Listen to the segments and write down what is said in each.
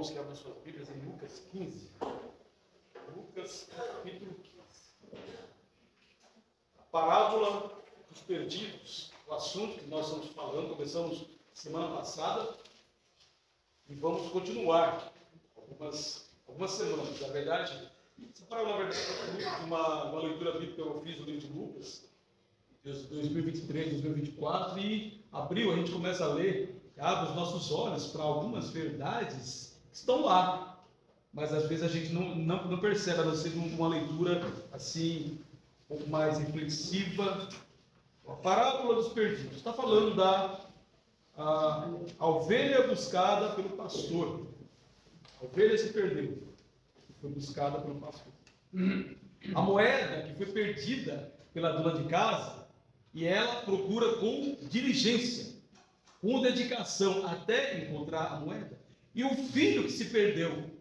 irmãos que abrem suas Bíblias em Lucas 15. Lucas, capítulo 15. A parábola dos perdidos, o assunto que nós estamos falando, começamos semana passada e vamos continuar algumas semanas. Na verdade, essa parábola, na verdade, é fruto de uma leitura bíblica que eu fiz no livro de Lucas, de 2023, 2024, e abril a gente começa a ler, abre os nossos olhos para algumas verdades que estão lá, mas às vezes a gente não percebe, a não ser uma leitura assim, um pouco mais reflexiva. A parábola dos perdidos está falando a ovelha buscada pelo pastor. A ovelha se perdeu, foi buscada pelo pastor. A moeda que foi perdida pela dona de casa, e ela procura com diligência, com dedicação, até encontrar a moeda. E o filho que se perdeu,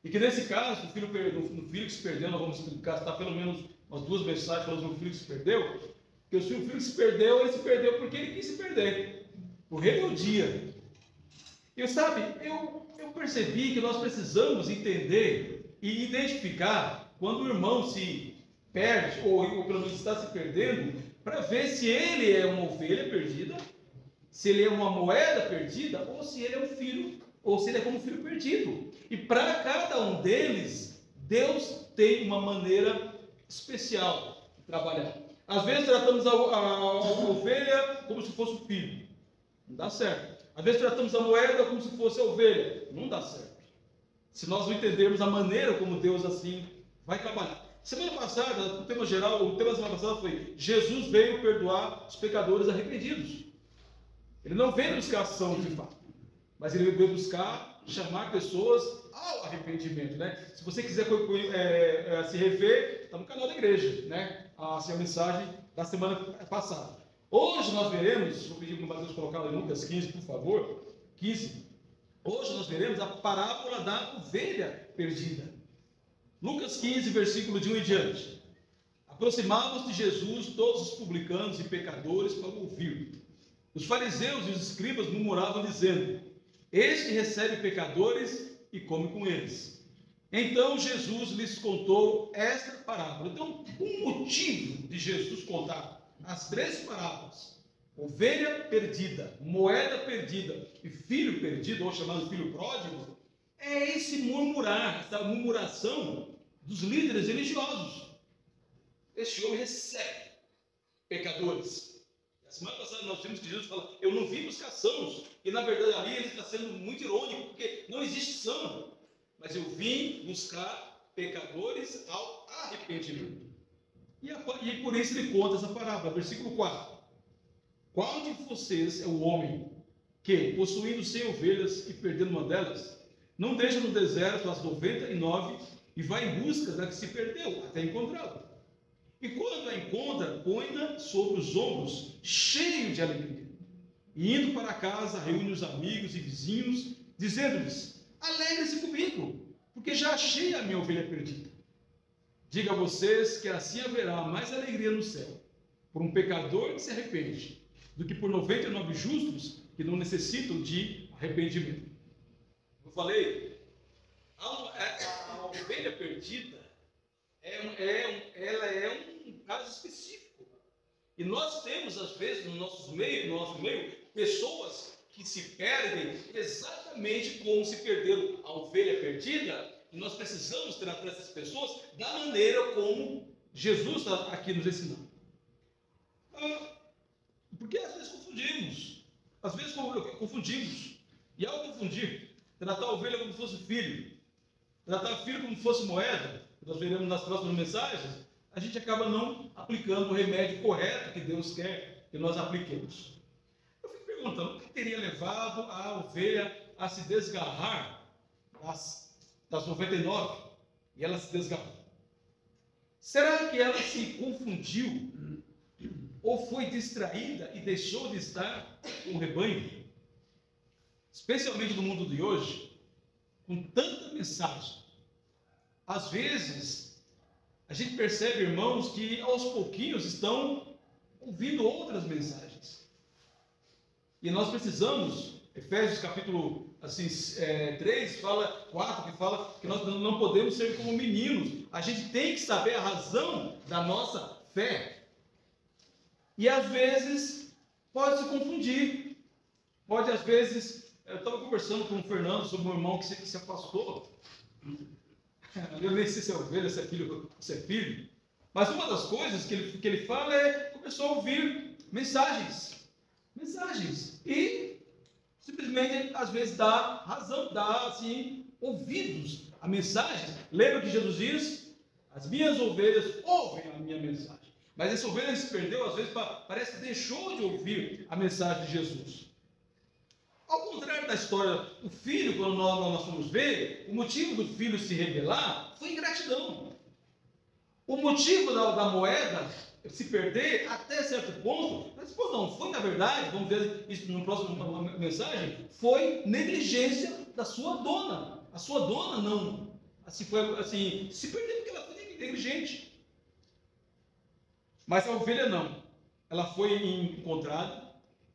e que nesse caso, o filho que se perdeu, nós vamos gastar pelo menos umas 2 mensagens falando do filho que se perdeu, porque o filho que se perdeu, ele se perdeu porque ele quis se perder, por rebeldia. E sabe, eu percebi que nós precisamos entender e identificar quando o irmão se perde, ou pelo menos está se perdendo, para ver se ele é uma ovelha perdida, se ele é uma moeda perdida, ou se ele é um filho, ou se ele é como um filho perdido. E para cada um deles, Deus tem uma maneira especial de trabalhar. Às vezes tratamos a ovelha como se fosse o filho, não dá certo. Às vezes tratamos a moeda como se fosse a ovelha, não dá certo. Se nós não entendermos a maneira como Deus assim vai trabalhar. Semana passada, o tema da semana passada foi: Jesus veio perdoar os pecadores arrependidos. Ele não veio buscar ação de fato, mas ele veio buscar chamar pessoas ao arrependimento, né? Se você quiser se rever, está no canal da igreja, né? Essa é a mensagem da semana passada. Hoje nós veremos, vou pedir para o Mateus colocar em Lucas 15, por favor, 15. Hoje nós veremos a parábola da ovelha perdida. Lucas 15, versículo de 1 em diante. Aproximavam-se de Jesus todos os publicanos e pecadores para o ouvir. Os fariseus e os escribas murmuravam, dizendo: este recebe pecadores e come com eles. Então Jesus lhes contou esta parábola. Então, o motivo de Jesus contar as 3 parábolas, ovelha perdida, moeda perdida e filho perdido, ou chamado filho pródigo, é esse murmurar, essa murmuração dos líderes religiosos. Este homem recebe pecadores. Na semana passada nós vimos que Jesus fala: eu não vim buscar sãos. E na verdade ali ele está sendo muito irônico, porque não existe são, mas eu vim buscar pecadores ao arrependimento. E por isso ele conta essa parábola, versículo 4. Qual de vocês é o homem que, possuindo 100 ovelhas e perdendo uma delas, não deixa no deserto as 99 e vai em busca da que se perdeu, até encontrá-la? E quando a encontra, põe-na sobre os ombros, cheio de alegria. E indo para casa, reúne os amigos e vizinhos, dizendo-lhes: alegrem-se comigo, porque já achei a minha ovelha perdida. Digo a vocês que assim haverá mais alegria no céu por um pecador que se arrepende, do que por 99 justos que não necessitam de arrependimento. Eu falei, a ovelha perdida, ela é um caso específico. E nós temos, às vezes, no nosso meio, pessoas que se perdem exatamente como se perderam a ovelha perdida, e nós precisamos tratar essas pessoas da maneira como Jesus está aqui nos ensinando. Porque às vezes confundimos. E ao confundir, tratar a ovelha como se fosse filho, tratar o filho como se fosse moeda, nós veremos nas próximas mensagens, a gente acaba não aplicando o remédio correto que Deus quer que nós apliquemos. Eu fico perguntando, o que teria levado a ovelha a se desgarrar das 99? E ela se desgarrou. Será que ela se confundiu? Ou foi distraída e deixou de estar com o rebanho? Especialmente no mundo de hoje, com tanta mensagem. Às vezes, a gente percebe, irmãos, que aos pouquinhos estão ouvindo outras mensagens. E nós precisamos, Efésios capítulo assim, 3 fala, 4 que fala que nós não podemos ser como meninos. A gente tem que saber a razão da nossa fé. E às vezes pode se confundir. Pode às vezes, eu estava conversando com o Fernando sobre um irmão que se afastou. Eu nem sei se é ovelha, se é filho. Mas uma das coisas que ele fala começou a ouvir mensagens. E simplesmente, às vezes, dá razão, dá, assim, ouvidos a mensagens. Lembra que Jesus diz? As minhas ovelhas ouvem a minha mensagem. Mas essa ovelha se perdeu, às vezes, parece que deixou de ouvir a mensagem de Jesus. Ao contrário da história, o filho, quando nós fomos ver, o motivo do filho se rebelar foi ingratidão. O motivo da moeda se perder até certo ponto, mas não foi, na verdade, vamos ver isso no próximo mensagem, foi negligência da sua dona. A sua dona não, se perdeu porque ela foi negligente. Mas a ovelha não. Ela foi encontrada,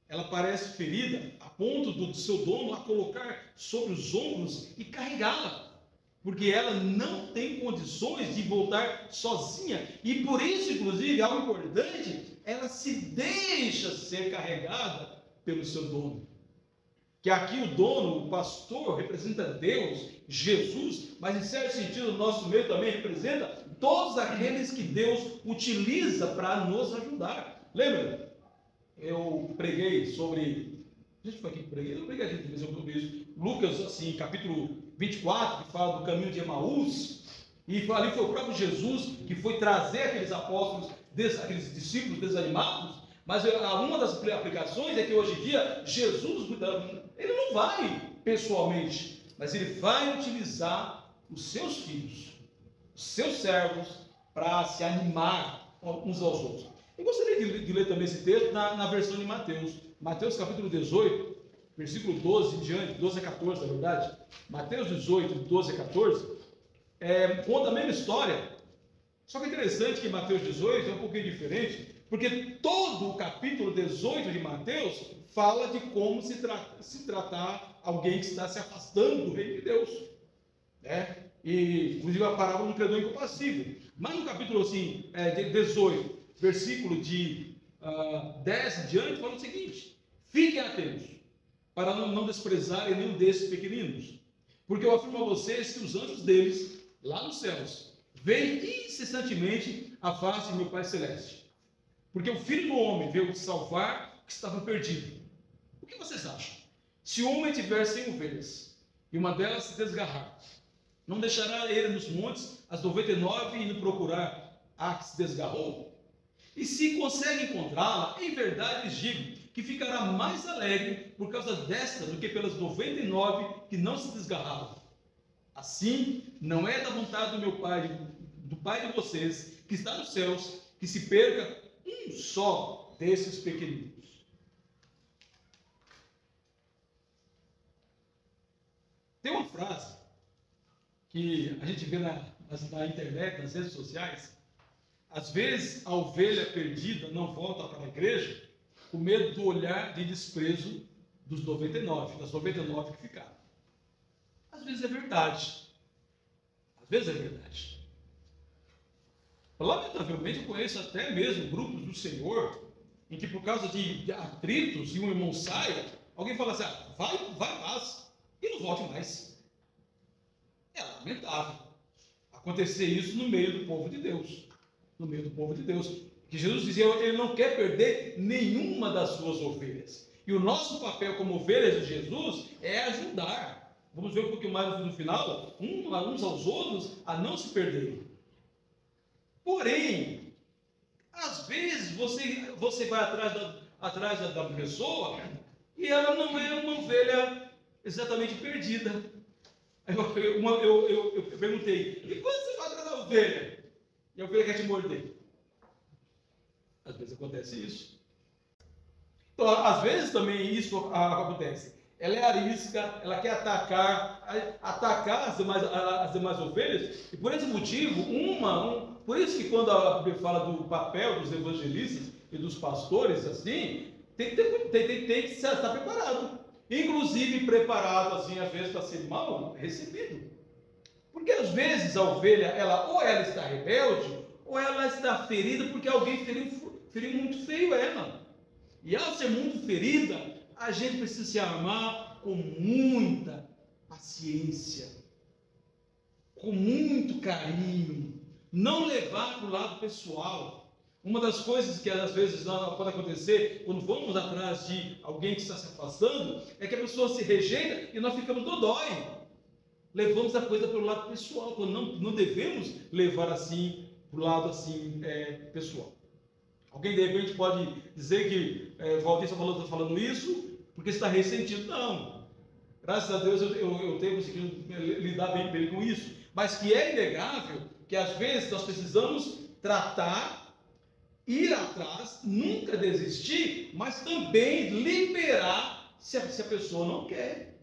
ela parece ferida, a ponto do seu dono a colocar sobre os ombros e carregá-la. Porque ela não tem condições de voltar sozinha. E por isso, inclusive, algo importante, ela se deixa ser carregada pelo seu dono. Que aqui o dono, o pastor, representa Deus, Jesus, mas em certo sentido, o nosso meio também representa todos aqueles que Deus utiliza para nos ajudar. Lembra? Eu preguei sobre... Gente, foi aqui que preguei? Eu preguei aqui sobre isso. Lucas, assim, capítulo 24, que fala do caminho de Emaús, e ali foi o próprio Jesus que foi trazer aqueles apóstolos, aqueles discípulos desanimados. Mas uma das aplicações é que hoje em dia Jesus, ele não vai pessoalmente, mas ele vai utilizar os seus filhos, os seus servos, para se animar uns aos outros. Eu gostaria de ler também esse texto na versão de Mateus. Mateus capítulo 18, versículo 12 em diante, 12 a 14, na verdade. Mateus 18, 12 a 14, conta a mesma história. Só que é interessante que Mateus 18 é um pouquinho diferente, porque todo o capítulo 18 de Mateus fala de como se tratar alguém que está se afastando do reino de Deus. E, inclusive, a parábola do credor incompassível. Mas no capítulo 18, versículo de 10 em diante, fala o seguinte: fiquem atentos, para não desprezarem nenhum desses pequeninos, porque eu afirmo a vocês que os anjos deles, lá nos céus, veem incessantemente a face de meu Pai Celeste. Porque o Filho do Homem veio salvar o que estava perdido. O que vocês acham? Se o homem tiver 100 ovelhas, e uma delas se desgarrar, não deixará ele nos montes as 99 e indo procurar a que se desgarrou? E se consegue encontrá-la, em verdade lhes digo que ficará mais alegre por causa desta do que pelas 99 que não se desgarraram. Assim, não é da vontade do meu Pai, do Pai de vocês, que está nos céus, que se perca um só desses pequeninos. Tem uma frase que a gente vê na internet, nas redes sociais. Às vezes a ovelha perdida não volta para a igreja com medo do olhar de desprezo das 99 que ficaram. Às vezes é verdade. Lamentavelmente eu conheço até mesmo grupos do Senhor em que por causa de atritos e um irmão saia, alguém fala assim: vai mais e não volte mais. É lamentável acontecer isso no meio do povo de Deus. Que Jesus dizia, ele não quer perder nenhuma das suas ovelhas. E o nosso papel como ovelhas de Jesus é ajudar. Vamos ver um pouquinho mais no final, uns aos outros, a não se perderem. Porém, às vezes você vai atrás da pessoa e ela não é uma ovelha exatamente perdida. Eu perguntei, e quando você vai atrás da ovelha? E a ovelha quer te morder. Às vezes acontece isso. Então, às vezes também isso acontece. Ela é arisca, ela quer atacar as demais ovelhas, e por esse motivo, por isso que quando a Bíblia fala do papel dos evangelistas e dos pastores, assim, tem que estar preparado. inclusive preparado assim às vezes para ser mal recebido. Porque às vezes a ovelha, ou ela está rebelde, ou ela está ferida porque alguém feriu muito feio ela. E ao ser muito ferida, a gente precisa se armar com muita paciência, com muito carinho, não levar para o lado pessoal. Uma das coisas que às vezes pode acontecer quando vamos atrás de alguém que está se afastando é que a pessoa se rejeita e nós ficamos dodói. Levamos a coisa pelo lado pessoal, quando não devemos levar assim para o lado assim pessoal. Alguém de repente pode dizer que Valdir está falando isso porque está ressentido. Não, graças a Deus eu tenho conseguido lidar bem com isso, mas que é inegável que às vezes nós precisamos tratar, ir atrás, nunca desistir, mas também liberar se a pessoa não quer.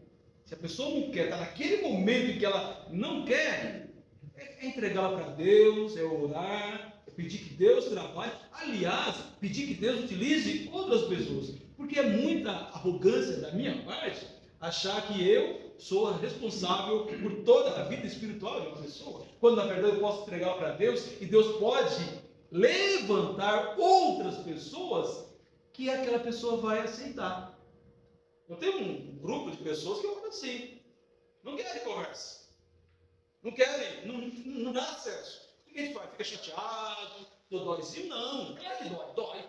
Se a pessoa não quer, está naquele momento em que ela não quer, é entregá-la para Deus, é orar, é pedir que Deus trabalhe. Aliás, pedir que Deus utilize outras pessoas, porque é muita arrogância da minha parte achar que eu sou responsável por toda a vida espiritual de uma pessoa, quando na verdade eu posso entregá-la para Deus e Deus pode levantar outras pessoas que aquela pessoa vai aceitar. Eu tenho um grupo de pessoas que olham assim, não querem conversa, não querem, não dá acesso. O que a gente faz? Fica chateado, dóizinho? Não, claro que dói.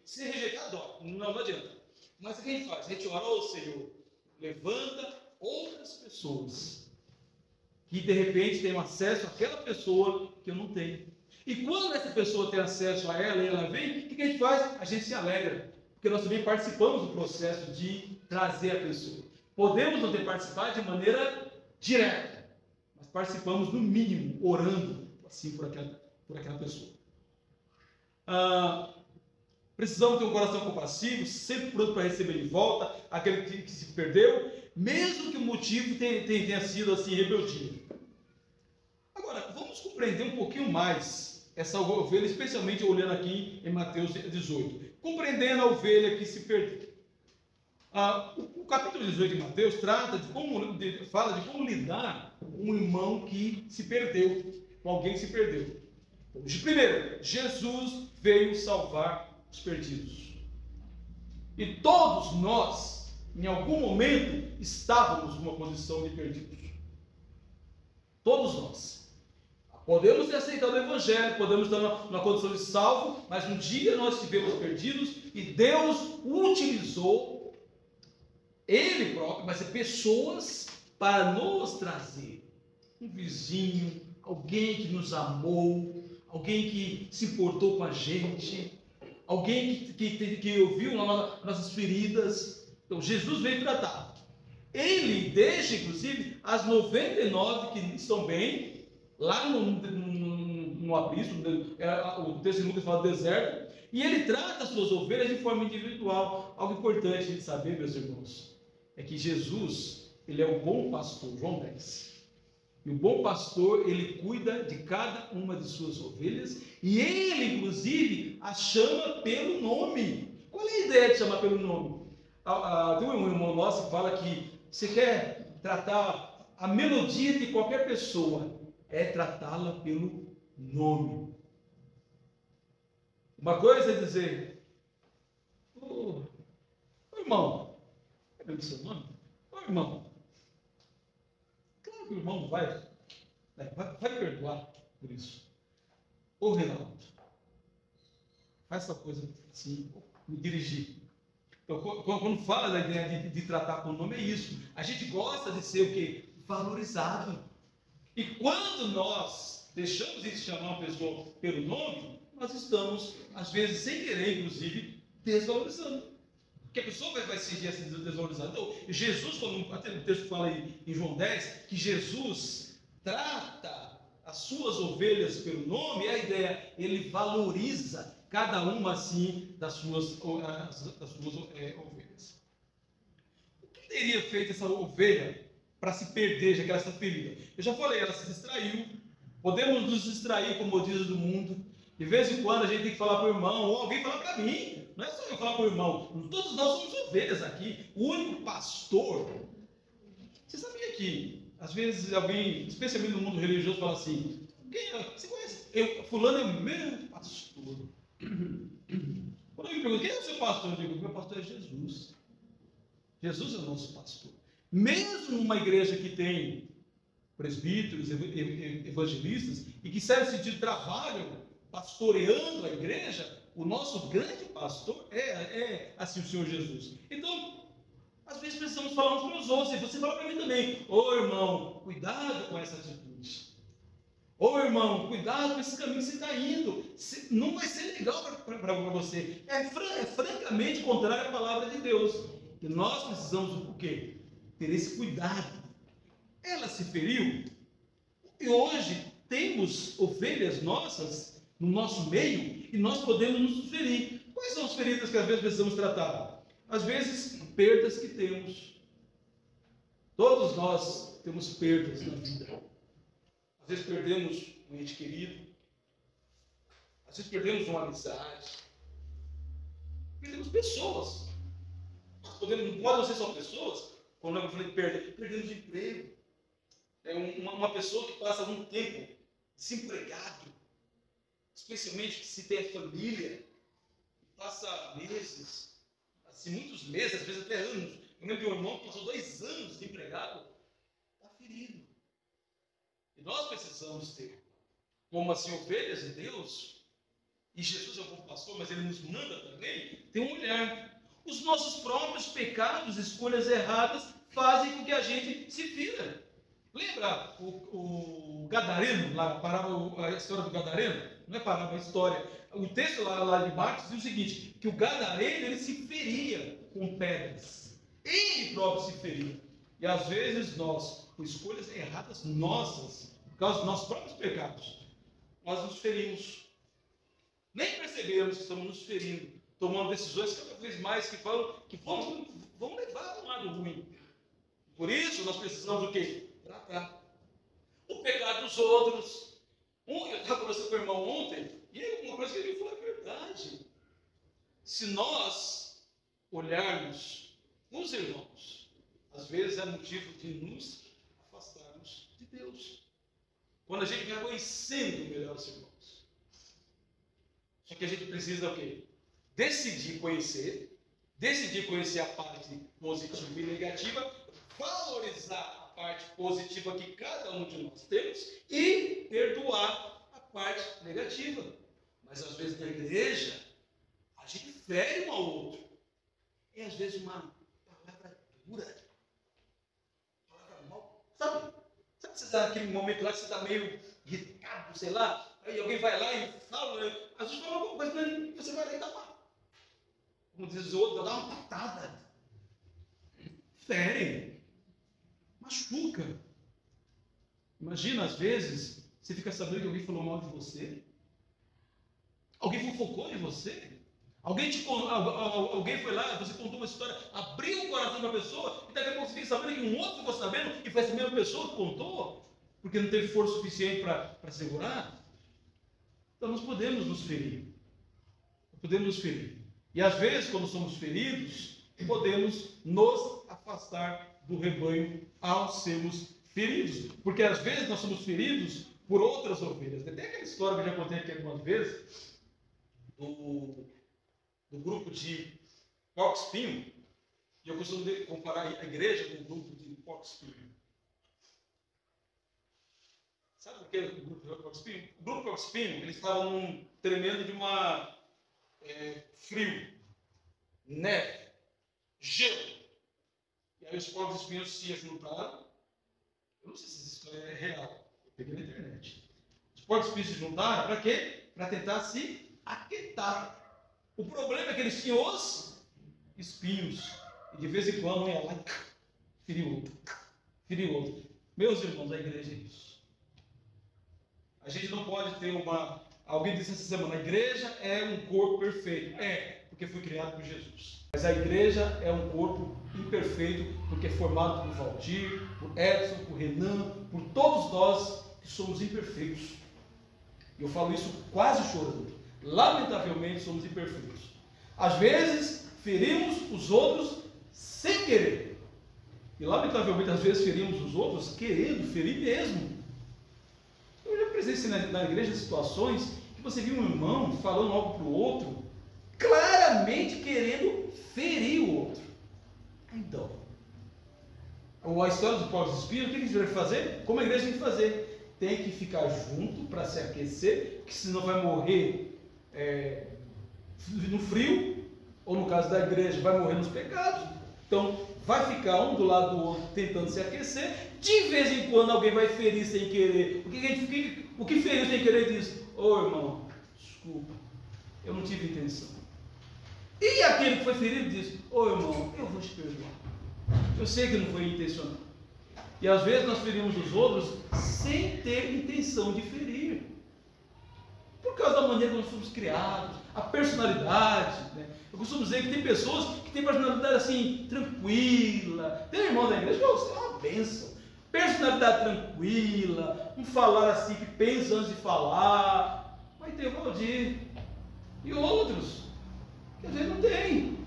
Se rejeitar, dói, não adianta. Mas o que a gente faz? A gente ora, Senhor, levanta outras pessoas que de repente tenham acesso àquela pessoa que eu não tenho. E quando essa pessoa tem acesso a ela e ela vem, o que a gente faz? A gente se alegra, porque nós também participamos do processo de trazer a pessoa. Podemos não ter participado de maneira direta, mas participamos no mínimo, orando assim por aquela pessoa. Precisamos ter um coração compassivo, sempre pronto para receber de volta aquele que se perdeu, mesmo que o motivo tenha sido assim, rebeldia. Agora, vamos compreender um pouquinho mais essa ovelha, especialmente olhando aqui em Mateus 18. Compreendendo a ovelha que se perdeu. O capítulo 18 de Mateus fala de como lidar com um irmão que se perdeu, com alguém que se perdeu. Primeiro, Jesus veio salvar os perdidos. E todos nós, em algum momento, estávamos numa condição de perdidos. Todos nós. Podemos ter aceitado o Evangelho, podemos estar numa condição de salvo, mas um dia nós estivemos perdidos e Deus utilizou Ele próprio, mas pessoas para nos trazer. Um vizinho, alguém que nos amou, alguém que se importou com a gente, alguém que ouviu nossas feridas. Então Jesus veio tratar. Ele deixa, inclusive, as 99 que estão bem, lá no abismo, o texto de Lucas fala do deserto, e ele trata as suas ovelhas de forma individual. Algo importante a gente saber, meus irmãos, é que Jesus, ele é o bom pastor, João 10. E o bom pastor, ele cuida de cada uma de suas ovelhas, e ele, inclusive, as chama pelo nome. Qual é a ideia de chamar pelo nome? Tem um irmão nosso que fala que você quer tratar a melodia de qualquer pessoa, é tratá-la pelo nome. Uma coisa é dizer, irmão, é o seu nome? Irmão, claro que o irmão vai perdoar por isso. Reinaldo, faz essa coisa assim, me dirigir. Então, quando fala da ideia de tratar com o nome, é isso. A gente gosta de ser o quê? Valorizado. E quando nós deixamos de chamar uma pessoa pelo nome, nós estamos, às vezes, sem querer, inclusive, desvalorizando. Porque a pessoa vai se sentir assim desvalorizada. Então, Jesus, até o texto fala aí em João 10, que Jesus trata as suas ovelhas pelo nome, é a ideia, ele valoriza cada uma assim das suas ovelhas. O que teria feito essa ovelha para se perder, já que ela está ferida? Eu já falei, ela se distraiu. Podemos nos distrair com modismos do mundo, De vez em quando a gente tem que falar para o irmão, ou alguém falar para mim. Não é só eu falar para o irmão. Todos nós somos ovelhas aqui. O único pastor. Você sabia que, às vezes, alguém, especialmente no mundo religioso, fala assim: você conhece? Fulano é o meu pastor. Quando alguém pergunta: quem é o seu pastor? Eu digo: meu pastor é Jesus. Jesus é o nosso pastor. Mesmo numa igreja que tem presbíteros, evangelistas, e que serve de trabalho pastoreando a igreja, o nosso grande pastor é assim o Senhor Jesus. Então, às vezes precisamos falar uns para os outros, e você fala para mim também: ô irmão, cuidado com essa atitude. Ô irmão, cuidado com esse caminho que você está indo. Não vai ser legal para você. É francamente contrário à palavra de Deus. E nós precisamos o quê? Ter esse cuidado. Ela se feriu, e hoje temos ovelhas nossas no nosso meio, e nós podemos nos ferir. Quais são as feridas que às vezes precisamos tratar? Às vezes, perdas que temos. Todos nós temos perdas na vida. Às vezes perdemos um ente querido, às vezes perdemos uma amizade, perdemos pessoas. Não podem ser só pessoas. Quando eu falei perda, perdemos emprego. É uma pessoa que passa algum tempo desempregado, especialmente se tem família, passa meses, assim, muitos meses, às vezes até anos. Eu lembro de um irmão que passou 2 anos desempregado, está ferido. E nós precisamos ter, como assim, ovelhas de Deus, e Jesus é o bom pastor, mas ele nos manda também, ter um olhar. Os nossos próprios pecados, escolhas erradas, fazem com que a gente se fira. Lembra o Gadareno, lá, a história do Gadareno? Não é parábola, é história. O texto lá de Marcos diz o seguinte: que o Gadareno, ele se feria com pedras. Ele próprio se feria. E às vezes nós, por escolhas erradas nossas, por causa dos nossos próprios pecados, nós nos ferimos. Nem percebemos que estamos nos ferindo, tomando decisões cada vez mais que vão levar para um lado ruim. Por isso nós precisamos o quê? Tratar o pecado dos outros. Eu estava conversando com o irmão ontem, e uma coisa que ele me falou é verdade. Se nós olharmos os irmãos, às vezes é motivo de nos afastarmos de Deus. Quando a gente vai conhecendo melhor os irmãos. Só que a gente precisa o quê? Decidir conhecer a parte positiva e negativa, valorizar parte positiva que cada um de nós temos e perdoar a parte negativa. Mas às vezes na igreja a gente fere um ao outro. É às vezes uma palavra dura, palavra mal. Sabe você está naquele momento lá que você está meio irritado, sei lá, aí alguém vai lá e fala, às vezes fala alguma coisa, mas você vai lá e dá uma, como diz o outro, dá uma patada. Fere. Machuca. Imagina, às vezes, você fica sabendo que alguém falou mal de você. Alguém fofocou de você. Alguém foi lá, você contou uma história, abriu o coração da pessoa, e daqui a pouco você fica sabendo que um outro ficou sabendo, e foi essa mesma pessoa que contou, porque não teve força suficiente para segurar. Então nós podemos nos ferir. E às vezes, quando somos feridos, podemos nos afastar do rebanho ao sermos feridos. Porque às vezes nós somos feridos por outras ovelhas. Tem aquela história que eu já contei aqui algumas vezes, do grupo de porco-espinho. E eu costumo comparar a igreja com o grupo de porco-espinho. Sabe o que é o grupo de porco-espinho? O grupo de porco-espinho, eles estavam tremendo de uma frio, neve, gelo. E aí os povos espinhos se juntaram. Eu não sei se essa história é real. Eu peguei na internet. Os povos espinhos se juntaram para quê? Para tentar se aquietar. O problema é que eles tinham os espinhos. E de vez em quando ia lá e feriu outro. Meus irmãos, a igreja é isso. A gente não pode ter Alguém disse essa semana, a igreja é um corpo perfeito. Porque foi criado por Jesus. Mas a igreja é um corpo imperfeito, porque é formado por Valdir, por Edson, por Renan, por todos nós que somos imperfeitos. Eu falo isso quase chorando. Lamentavelmente somos imperfeitos. Às vezes ferimos os outros sem querer. E lamentavelmente às vezes ferimos os outros querendo ferir mesmo. Eu já presenciei na igreja situações que você viu um irmão falando algo para o outro, claramente querendo ferir o outro. Então, a história do Paulo Espírito, o que a gente vai fazer? Como a igreja tem que fazer? Tem que ficar junto para se aquecer, porque senão vai morrer no frio, ou no caso da igreja, vai morrer nos pecados. Então, vai ficar um do lado do outro tentando se aquecer. De vez em quando alguém vai ferir sem querer. O que feriu sem querer diz: ô irmão, desculpa, eu não tive intenção. E aquele que foi ferido diz: ô irmão, eu vou te perdoar. Eu sei que não foi intencional. E às vezes nós ferimos os outros sem ter intenção de ferir. Por causa da maneira como nós fomos criados, a personalidade, né? Eu costumo dizer que tem pessoas que têm personalidade assim, tranquila. Tem um irmão da igreja que é uma bênção. Personalidade tranquila, um falar assim que pensa antes de falar. Mas tem o Valdir e outros que às vezes não tem.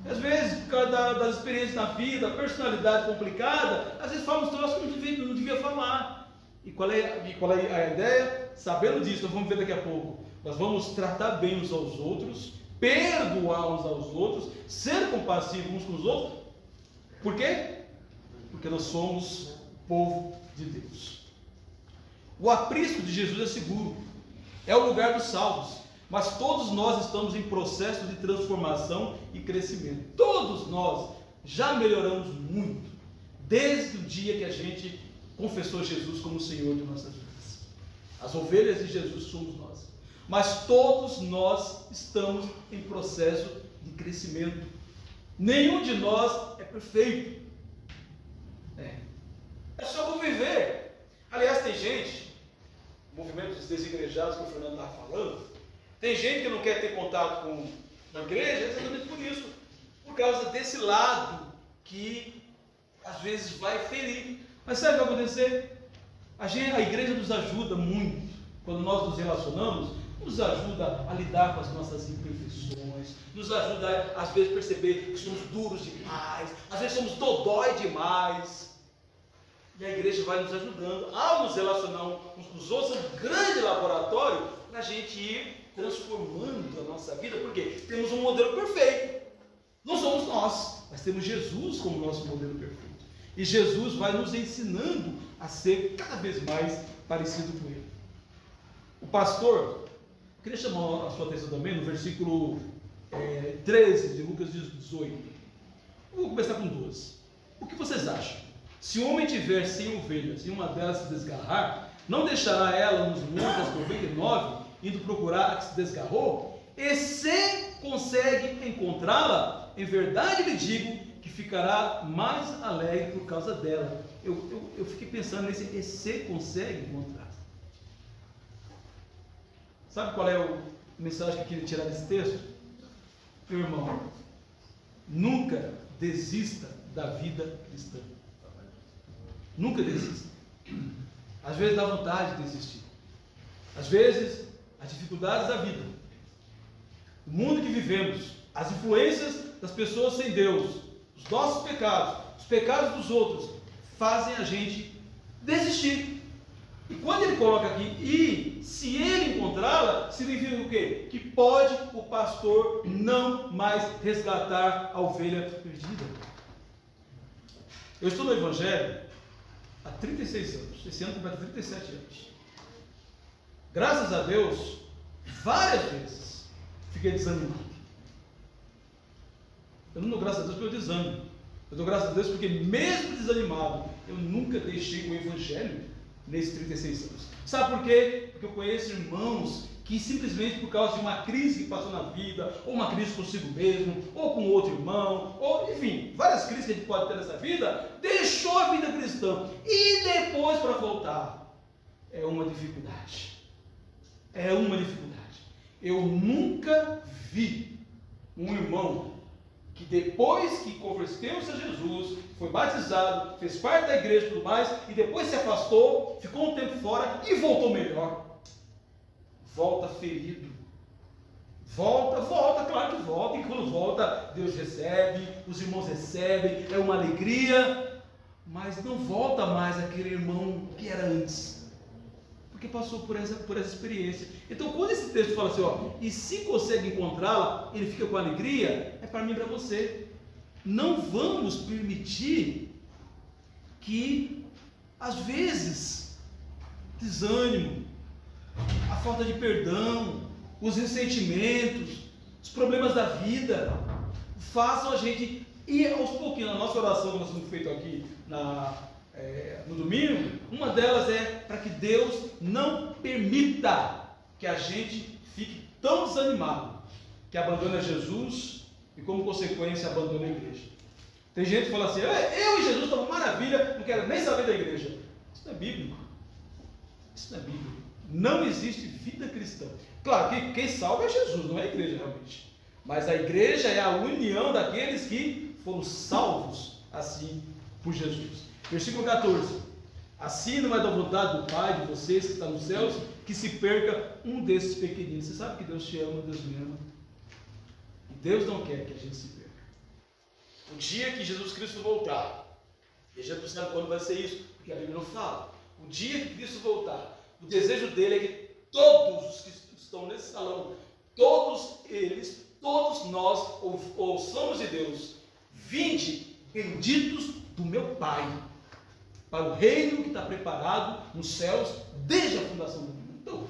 Às vezes, por causa das experiências na vida, a personalidade complicada, às vezes fala uns troços que não devia falar. E qual é a ideia? Sabendo disso, nós vamos ver daqui a pouco. Nós vamos tratar bem uns aos outros, perdoar uns aos outros, ser compassivos uns com os outros. Por quê? Porque nós somos povo de Deus. O aprisco de Jesus é seguro, é o lugar dos salvos. Mas todos nós estamos em processo de transformação e crescimento. Todos nós já melhoramos muito, desde o dia que a gente confessou Jesus como o Senhor de nossas vidas. As ovelhas de Jesus somos nós. Mas todos nós estamos em processo de crescimento. Nenhum de nós é perfeito. É só conviver. Aliás, tem gente, movimentos desigrejados que o Fernando estava falando, tem gente que não quer ter contato com a igreja exatamente por isso, por causa desse lado que às vezes vai ferir. Mas sabe o que vai acontecer? A igreja nos ajuda muito, quando nós nos relacionamos, nos ajuda a lidar com as nossas imperfeições, nos ajuda às vezes a perceber que somos duros demais, às vezes somos dodói demais. E a igreja vai nos ajudando, ao nos relacionar uns com os outros, é um grande laboratório para a gente ir transformando a nossa vida, porque temos um modelo perfeito. Não somos nós, mas temos Jesus como nosso modelo perfeito. E Jesus vai nos ensinando a ser cada vez mais parecido com Ele. O pastor, eu queria chamar a sua atenção também no versículo 13 de Lucas 18. Eu vou começar com 12. O que vocês acham? Se um homem tiver 100 ovelhas e uma delas se desgarrar, não deixará ela nos montes das 99, indo procurar a que se desgarrou? E se consegue encontrá-la, em verdade lhe digo que ficará mais alegre por causa dela. Eu fiquei pensando nesse e se consegue encontrar. Sabe qual é a mensagem que eu queria tirar desse texto? Meu irmão, nunca desista da vida cristã. Nunca desista. Às vezes dá vontade de desistir. Às vezes, as dificuldades da vida, o mundo que vivemos, as influências das pessoas sem Deus, os nossos pecados, os pecados dos outros, fazem a gente desistir. E quando ele coloca aqui, e se ele encontrá-la, significa o quê? Que pode o pastor não mais resgatar a ovelha perdida. Eu estou no Evangelho há 36 anos, esse ano completa 37 anos. Graças a Deus, várias vezes fiquei desanimado. Eu não dou graças a Deus pelo desânimo. Eu dou graças a Deus porque mesmo desanimado, eu nunca deixei o Evangelho nesses 36 anos. Sabe por quê? Porque eu conheço irmãos que simplesmente por causa de uma crise que passou na vida, ou uma crise consigo mesmo, ou com outro irmão, ou enfim, várias crises que a gente pode ter nessa vida, deixou a vida cristã e depois para voltar é uma dificuldade. É uma dificuldade. Eu nunca vi um irmão que depois que converteu-se a Jesus, foi batizado, fez parte da igreja e tudo mais, e depois se afastou, ficou um tempo fora e voltou melhor. volta ferido. Volta, claro que volta, e quando volta, Deus recebe, os irmãos recebem, é uma alegria, mas não volta mais aquele irmão que era antes, porque passou por essa experiência. Então, quando esse texto fala assim, ó, e se consegue encontrá-la, ele fica com alegria, é para mim e para você. Não vamos permitir que, às vezes, desânimo, a falta de perdão, os ressentimentos, os problemas da vida, façam a gente ir aos pouquinhos. Na nossa oração que nós temos feito aqui no domingo, uma delas é para que Deus não permita que a gente fique tão desanimado, que abandone a Jesus e, como consequência, abandone a igreja. Tem gente que fala assim, eu e Jesus estamos maravilha, não quero nem saber da igreja. Isso não é bíblico. Isso não é bíblico. Não existe vida cristã. Claro que quem salva é Jesus, não é a igreja realmente. Mas a igreja é a união daqueles que foram salvos assim por Jesus. Versículo 14. Assim não é da vontade do Pai de vocês que está nos céus, que se perca um desses pequeninos. Você sabe que Deus te ama, Deus me ama. E Deus não quer que a gente se perca. O dia que Jesus Cristo voltar, e a gente não sabe quando vai ser isso, porque a Bíblia não fala. O dia que Cristo voltar, o desejo dele é que todos os que estão nesse salão, todos eles, todos nós, ouçamos de Deus: vinde, benditos do meu Pai, para o reino que está preparado nos céus desde a fundação do mundo. Então,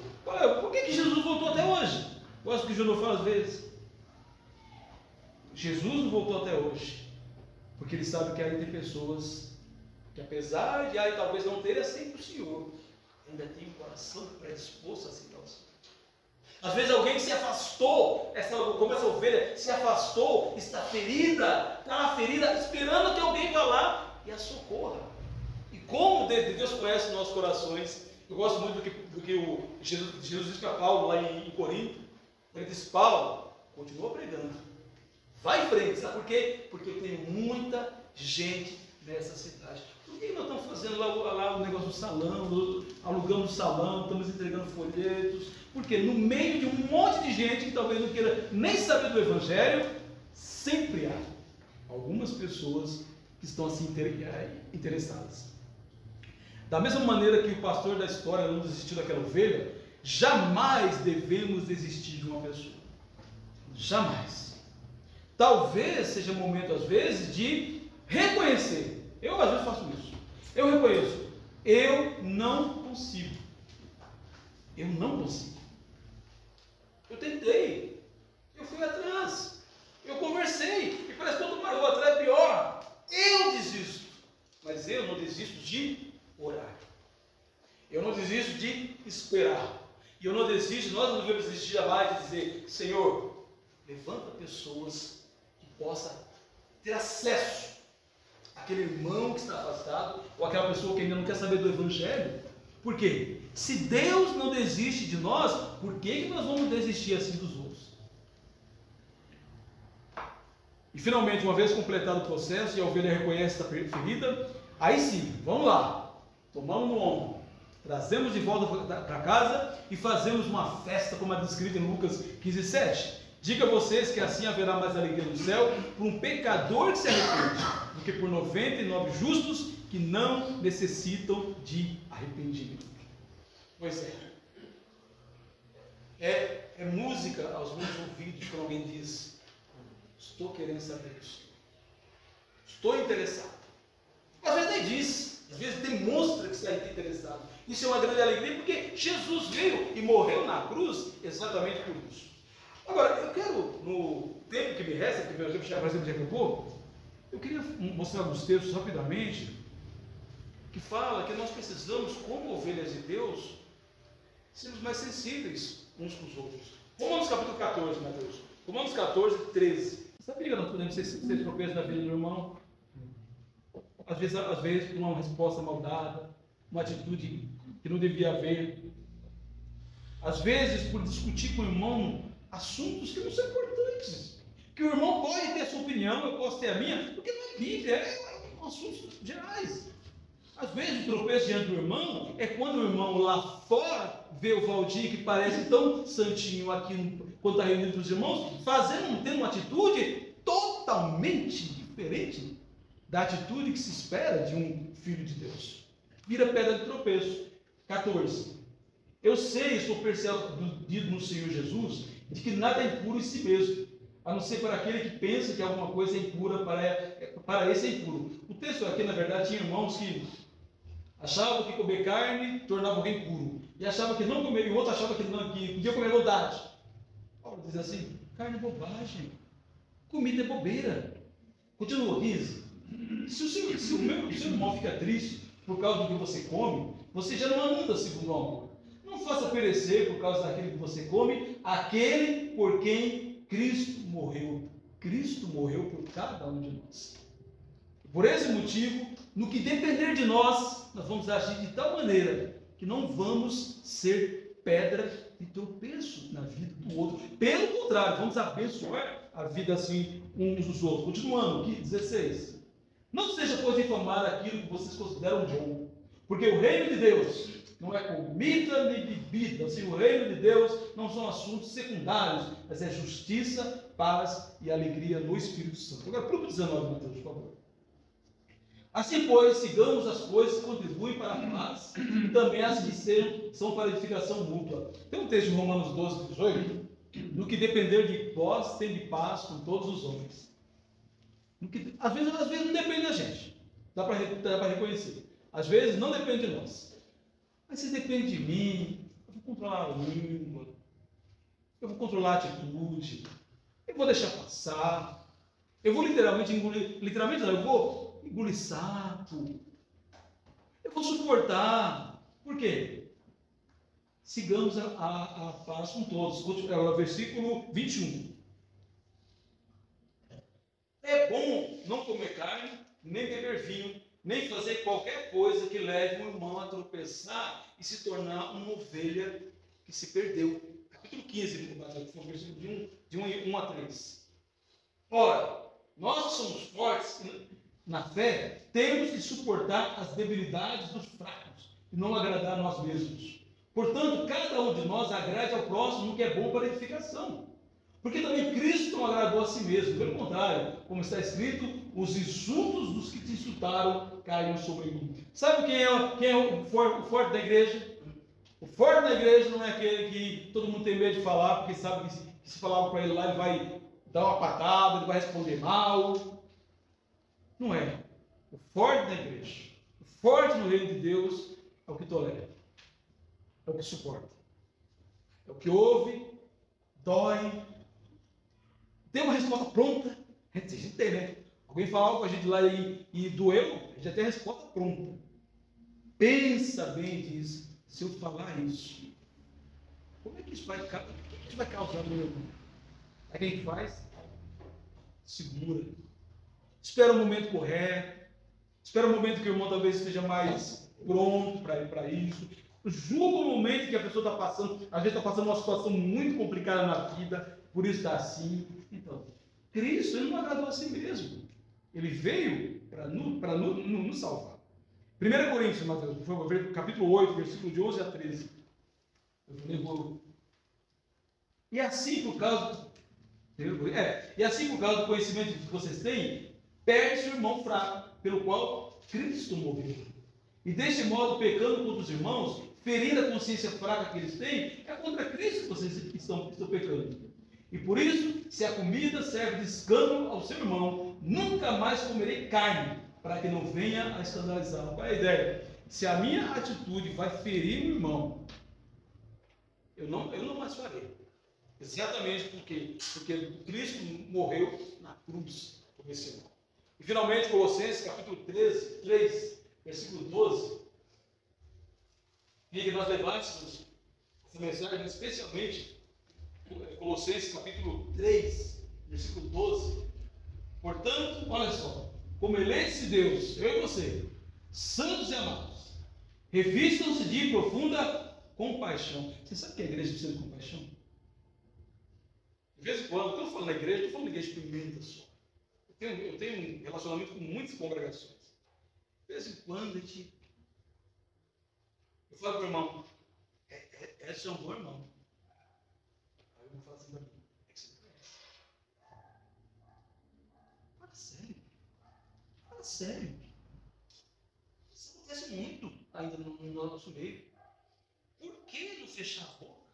por que Jesus voltou até hoje? Gosto que o João fala às vezes. Jesus não voltou até hoje, porque ele sabe que aí tem pessoas que, apesar de aí talvez não terem aceito o Senhor, ainda tem o coração predisposto a aceitar o Senhor. Às vezes alguém que se afastou, como essa ovelha se afastou, está ferida, esperando que alguém vá lá e a socorra. E como Deus conhece nossos corações, eu gosto muito do que Jesus disse para Paulo lá em Corinto. Ele disse: Paulo, continua pregando, vai em frente. Sabe por quê? Porque tem muita gente nessa cidade. Por que nós estamos fazendo lá o negócio do salão, alugando o salão, estamos entregando folhetos? Porque no meio de um monte de gente que talvez não queira nem saber do Evangelho, sempre há algumas pessoas que estão assim interessadas. Da mesma maneira que o pastor da história não desistiu daquela ovelha, jamais devemos desistir de uma pessoa. Jamais. Talvez seja o momento, às vezes, de reconhecer. Eu, às vezes, faço isso. Eu reconheço. Eu não consigo. Eu não consigo. Eu tentei. Eu fui atrás. Eu conversei. E parece que todo mundo vou atrás é pior. Eu desisto. Mas eu não desisto de orar. Eu não desisto de esperar. E eu não desisto, nós não devemos desistir jamais de dizer: Senhor, levanta pessoas que possam ter acesso àquele irmão que está afastado, ou aquela pessoa que ainda não quer saber do Evangelho. Por quê? Se Deus não desiste de nós, por que nós vamos desistir assim dos outros? E finalmente, uma vez completado o processo e a ovelha reconhece esta ferida, aí sim, vamos lá, tomamos no ombro, trazemos de volta para casa e fazemos uma festa, como é descrito em Lucas 15:7. Diga a vocês que assim haverá mais alegria no céu por um pecador que se arrepende, do que por 99 justos que não necessitam de arrependimento. Pois é música aos meus ouvidos quando alguém diz: estou querendo saber isso, estou interessado. Às vezes nem diz, às vezes demonstra que está interessado. Isso é uma grande alegria, porque Jesus veio e morreu na cruz exatamente por isso. Agora, eu quero, no tempo que me resta, porque meu tempo já acabou, eu queria mostrar alguns textos rapidamente, que fala que nós precisamos, como ovelhas de Deus, sermos mais sensíveis uns com os outros. Romanos capítulo 14, Mateus. Romanos 14, 13. Sabia que nós podemos ser tropeços na vida do irmão? Às vezes por uma resposta mal dada, uma atitude que não devia haver. Às vezes por discutir com o irmão assuntos que não são importantes. Que o irmão pode ter a sua opinião, eu posso ter a minha, porque não é Bíblia, é assuntos gerais. Às vezes o tropeço diante do irmão é quando o irmão lá fora vê o Valdir, que parece tão santinho aqui quando está reunido com os irmãos, tendo uma atitude totalmente diferente da atitude que se espera de um filho de Deus. Vira pedra de tropeço. 14. Eu sei, estou persuadido no Senhor Jesus, de que nada é impuro em si mesmo, a não ser para aquele que pensa que alguma coisa é impura, para esse é impuro. O texto aqui, na verdade, tinha irmãos que achavam que comer carne tornava alguém puro, e achavam que não comer, e o outro achava que podia comer verdade. Paulo diz assim: carne é bobagem, comida é bobeira. Continua, 15. Se o seu irmão fica triste por causa do que você come, você já não anda segundo o amor. Não faça perecer por causa daquele que você come, aquele por quem Cristo morreu. Cristo morreu por cada um de nós. Por esse motivo, no que depender de nós, nós vamos agir de tal maneira que não vamos ser pedra de tropeço na vida do outro. Pelo contrário, vamos abençoar a vida assim uns dos outros. Continuando aqui, 16. Não seja, pois, difamar aquilo que vocês consideram bom, porque o reino de Deus não é comida nem bebida. Assim, o reino de Deus não são assuntos secundários, mas é justiça, paz e alegria no Espírito Santo. Agora, para o 19, Mateus, por favor. Assim, pois, sigamos as coisas que contribuem para a paz e também as que são para edificação mútua. Tem um texto de Romanos 12, 18. No que depender de vós, tende paz com todos os homens. Às vezes não depende da gente. Dá para reconhecer. Às vezes não depende de nós. Mas se depende de mim, eu vou controlar a língua, eu vou controlar a atitude, eu vou deixar passar, eu vou literalmente engolir, eu vou engolir sapo, eu vou suportar. Por quê? Sigamos a paz com todos. Versículo 21. É bom não comer carne, nem beber vinho, nem fazer qualquer coisa que leve um irmão a tropeçar e se tornar uma ovelha que se perdeu. Capítulo 15, versículo de 1 a 3. Ora, nós que somos fortes na fé, temos que suportar as debilidades dos fracos e não agradar a nós mesmos. Portanto, cada um de nós agrade ao próximo no que é bom para a edificação. Porque também Cristo não agradou a si mesmo. Pelo contrário, como está escrito, os insultos dos que te insultaram caíram sobre mim. Sabe quem é o forte da igreja? O forte da igreja não é aquele que todo mundo tem medo de falar, porque sabe que se falar para ele lá, ele vai dar uma patada, ele vai responder mal. Não é. O forte da igreja, o forte no reino de Deus, é o que tolera, é o que suporta, é o que ouve, dói, tem uma resposta pronta. A gente tem, né? Alguém fala algo com a gente lá e doeu, a gente já tem a resposta pronta. Pensa bem e diz: se eu falar isso, como é que isso vai causar no meu irmão? Aí quem faz? Segura. Espera o momento correto. Espera o momento que o irmão talvez esteja mais pronto para isso. Julga o momento que a pessoa está passando. Às vezes está passando uma situação muito complicada na vida, por isso está assim. Então, Cristo, ele não agradou a si mesmo. Ele veio para nos salvar. 1 Coríntios, Mateus, por favor, capítulo 8, versículo de 11 a 13. E assim, por causa do conhecimento que vocês têm, perde-se o irmão fraco, pelo qual Cristo morreu. E deste modo, pecando contra os irmãos, ferindo a consciência fraca que eles têm, é contra Cristo que vocês estão pecando. E por isso, se a comida serve de escândalo ao seu irmão, nunca mais comerei carne, para que não venha a escandalizá-lo. Qual é a ideia? Se a minha atitude vai ferir o irmão, eu não mais farei. Exatamente porque Cristo morreu na cruz por esse irmão. E finalmente, Colossenses capítulo 3, versículo 12. Queria que nós levássemos essa mensagem, especialmente Colossenses capítulo 3, versículo 12. Portanto, olha só, como eleitos de Deus, eu e você, santos e amados, revistam-se de profunda compaixão. Você sabe que a igreja precisa de compaixão? De vez em quando, quando eu falo na igreja, eu estou falando na igreja pimenta só. Eu tenho um relacionamento com muitas congregações. De vez em quando, eu falo para o irmão, Edson é um bom irmão. Aí eu vou falar assim pra mim, é que você não conhece. Fala sério. Fala sério. Isso acontece muito ainda no nosso meio. Por que não fechar a boca?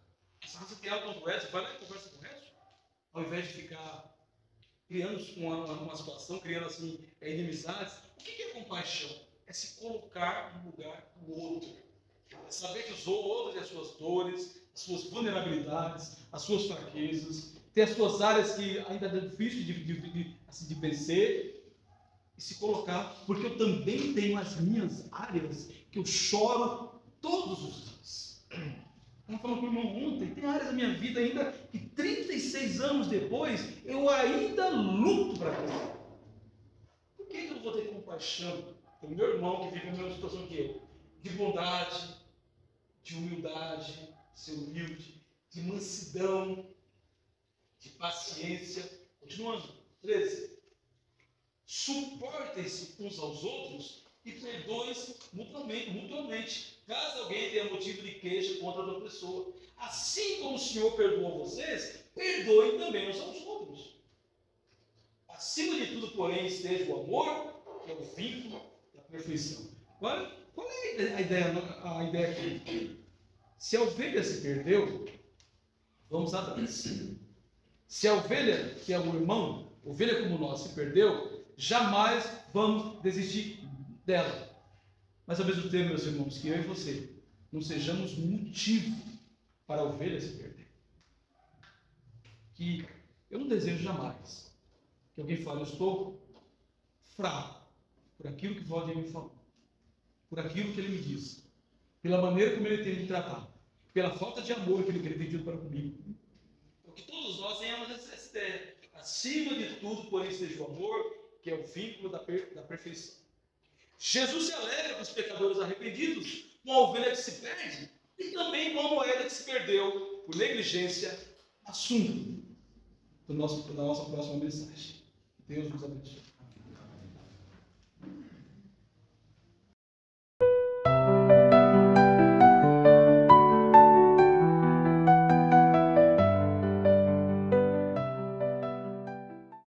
Se você tem algo contra o Edson, vai lá e conversa com o Edson. Ao invés de ficar criando uma situação, criando assim, inimizades. O que é compaixão? É se colocar no lugar do outro. É saber que os outros têm as suas dores, as suas vulnerabilidades, as suas fraquezas, tem as suas áreas que ainda é difícil de vencer, e se colocar, porque eu também tenho as minhas áreas que eu choro todos os dias. Como falou com o irmão ontem, tem áreas da minha vida ainda que 36 anos depois eu ainda luto para crescer. Por que eu não vou ter compaixão pelo meu irmão que vive a mesma situação que eu? De bondade, de humildade, ser humilde, de mansidão, de paciência. Continuando. 13. Suportem-se uns aos outros e perdoem-se mutuamente, caso alguém tenha motivo de queixa contra outra pessoa. Assim como o Senhor perdoou vocês, perdoem também uns aos outros. Acima de tudo, porém, esteja o amor, que é o vínculo da perfeição. Qual é a ideia aqui? Se a ovelha se perdeu, vamos atrás. Se a ovelha, que é o irmão, ovelha como nós, se perdeu, jamais vamos desistir dela. Mas ao mesmo tempo, meus irmãos, que eu e você não sejamos motivo para a ovelha se perder. Que eu não desejo jamais que alguém fale, eu estou fraco por aquilo que Valdir me falou, por aquilo que ele me disse, pela maneira como ele tem me tratado, pela falta de amor que ele tem pedido para comigo. Porque todos nós tenhamos essa ideia. Acima de tudo, porém, esteja o amor, que é o vínculo da perfeição. Jesus se alegra com os pecadores arrependidos, com a ovelha que se perde, e também com a moeda que se perdeu por negligência. Assunto da nossa próxima mensagem. Deus nos abençoe.